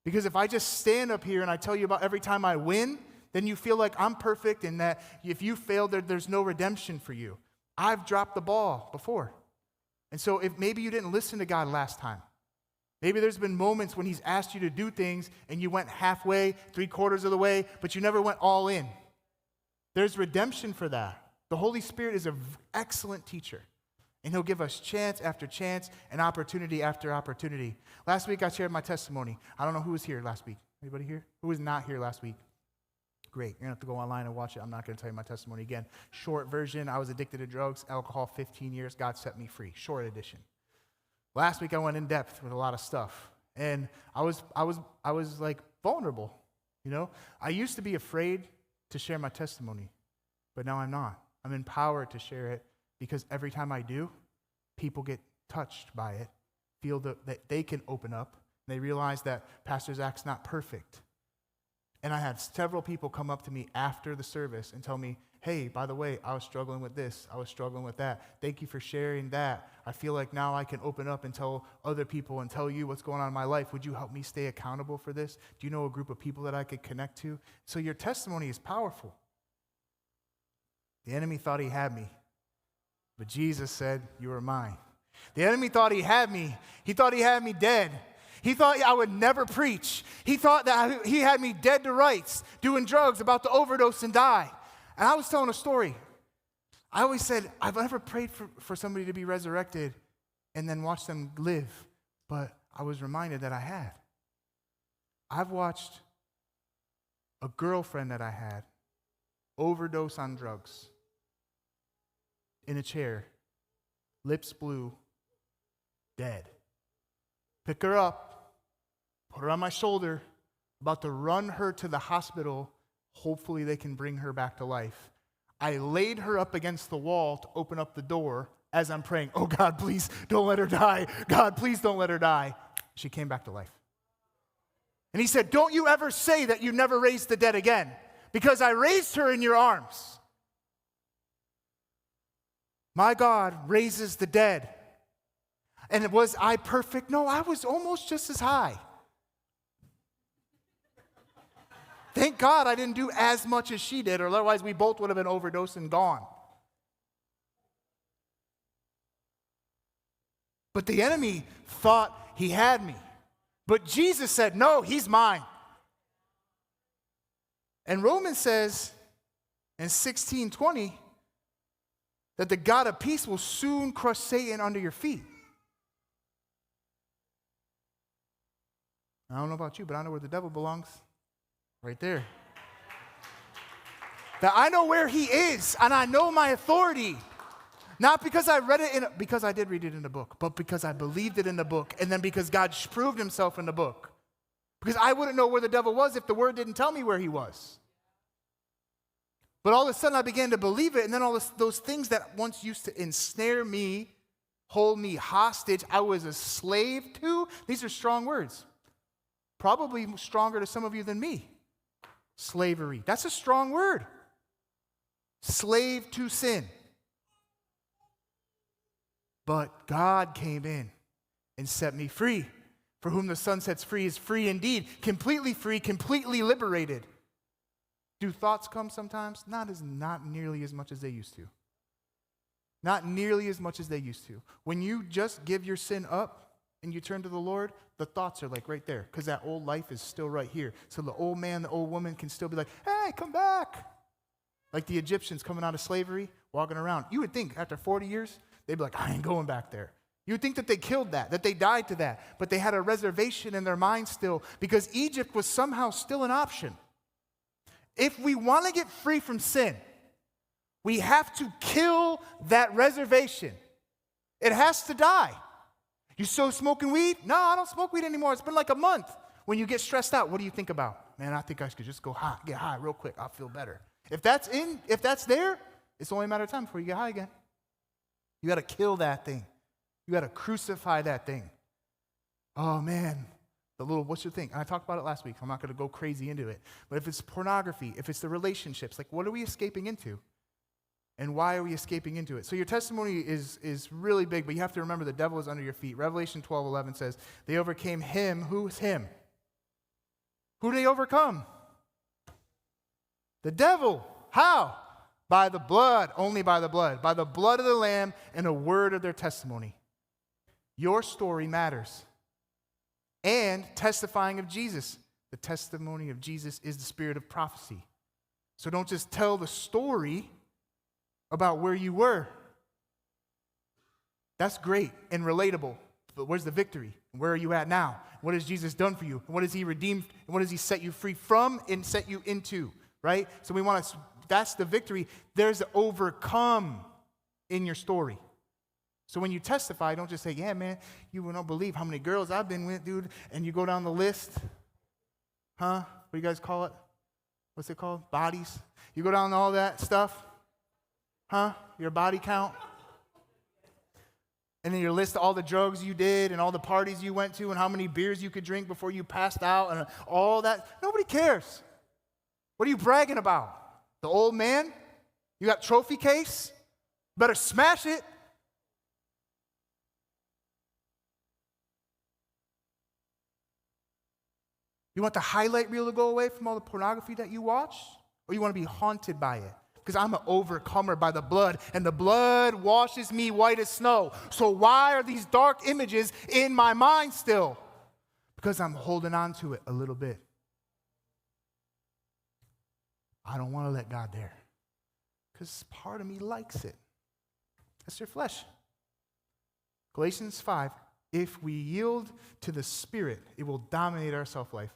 Because if I just stand up here and I tell you about every time I win, then you feel like I'm perfect and that if you fail, there's no redemption for you. I've dropped the ball before. And so if maybe you didn't listen to God last time, maybe there's been moments when he's asked you to do things and you went halfway, 3/4 of the way, but you never went all in. There's redemption for that. The Holy Spirit is an excellent teacher, and he'll give us chance after chance and opportunity after opportunity. Last week I shared my testimony. I don't know who was here last week. Anybody here? Who was not here last week? Great. You're going to have to go online and watch it. I'm not going to tell you my testimony again. Short version, I was addicted to drugs, alcohol, 15 years. God set me free. Short edition. Last week I went in depth with a lot of stuff, and I was like vulnerable, you know? I used to be afraid to share my testimony, but now I'm not. I'm empowered to share it because every time I do, people get touched by it, feel that they can open up, and they realize that Pastor Zack's not perfect. And I had several people come up to me after the service and tell me, hey, by the way, I was struggling with this. I was struggling with that. Thank you for sharing that. I feel like now I can open up and tell other people and tell you what's going on in my life. Would you help me stay accountable for this? Do you know a group of people that I could connect to? So your testimony is powerful. The enemy thought he had me, but Jesus said, you are mine. The enemy thought he had me. He thought he had me dead. He thought I would never preach. He thought that he had me dead to rights, doing drugs, about to overdose and die. And I was telling a story. I always said, I've never prayed for somebody to be resurrected and then watched them live. But I was reminded that I had. I've watched a girlfriend that I had overdose on drugs in a chair, lips blue, dead. Pick her up, put her on my shoulder, about to run her to the hospital. Hopefully they can bring her back to life. I laid her up against the wall to open up the door as I'm praying, oh God, please don't let her die. God, please don't let her die. She came back to life. And he said, don't you ever say that you never raised the dead again, because I raised her in your arms. My God raises the dead. And was I perfect? No, I was almost just as high. Thank God I didn't do as much as she did, or otherwise we both would have been overdosed and gone. But the enemy thought he had me. But Jesus said, no, he's mine. And Romans says in 16:20 that the God of peace will soon crush Satan under your feet. I don't know about you, but I know where the devil belongs. Right there. That I know where he is, and I know my authority. Not because I read it because I did read it in the book, but because I believed it in the book, and then because God proved himself in the book. Because I wouldn't know where the devil was if the word didn't tell me where he was. But all of a sudden I began to believe it, and then those things that once used to ensnare me, hold me hostage, I was a slave to. These are strong words. Probably stronger to some of you than me. Slavery. That's a strong word. Slave to sin. But God came in and set me free. For whom the Son sets free is free indeed. Completely free, completely liberated. Do thoughts come sometimes? Not nearly as much as they used to. Not nearly as much as they used to. When you just give your sin up and you turn to the Lord, the thoughts are like right there, because that old life is still right here. So the old man, the old woman can still be like, hey, come back. Like the Egyptians coming out of slavery, walking around. You would think after 40 years, they'd be like, I ain't going back there. You would think that they killed that they died to that, but they had a reservation in their mind still, because Egypt was somehow still an option. If we want to get free from sin, we have to kill that reservation. It has to die. You still smoking weed? No, I don't smoke weed anymore. It's been like a month. When you get stressed out, what do you think about? Man, I think I should just get high real quick. I'll feel better. If that's there, it's only a matter of time before you get high again. You got to kill that thing. You got to crucify that thing. Oh, man. What's your thing? And I talked about it last week, so I'm not going to go crazy into it. But if it's pornography, if it's the relationships, like what are we escaping into? And why are we escaping into it? So your testimony is really big, but you have to remember the devil is under your feet. Revelation 12:11 says, they overcame him. Who is him? Who did they overcome? The devil. How? By the blood, only by the blood of the Lamb and a word of their testimony. Your story matters. And testifying of Jesus. The testimony of Jesus is the spirit of prophecy. So don't just tell the story about where you were. That's great and relatable. But where's the victory? Where are you at now? What has Jesus done for you? What has he redeemed? And what has he set you free from and set you into? Right? So we want to, that's the victory. There's the overcome in your story. So when you testify, don't just say, yeah, man, you will not believe how many girls I've been with, dude. And you go down the list. Huh? What do you guys call it? What's it called? Bodies. You go down all that stuff. Huh? Your body count. And then you list all the drugs you did and all the parties you went to and how many beers you could drink before you passed out and all that. Nobody cares. What are you bragging about? The old man? You got trophy case? Better smash it. You want the highlight reel to go away from all the pornography that you watch? Or you want to be haunted by it? Because I'm an overcomer by the blood, and the blood washes me white as snow. So why are these dark images in my mind still? Because I'm holding on to it a little bit. I don't want to let God there. Because part of me likes it. That's your flesh. Galatians 5, if we yield to the Spirit, it will dominate our self-life.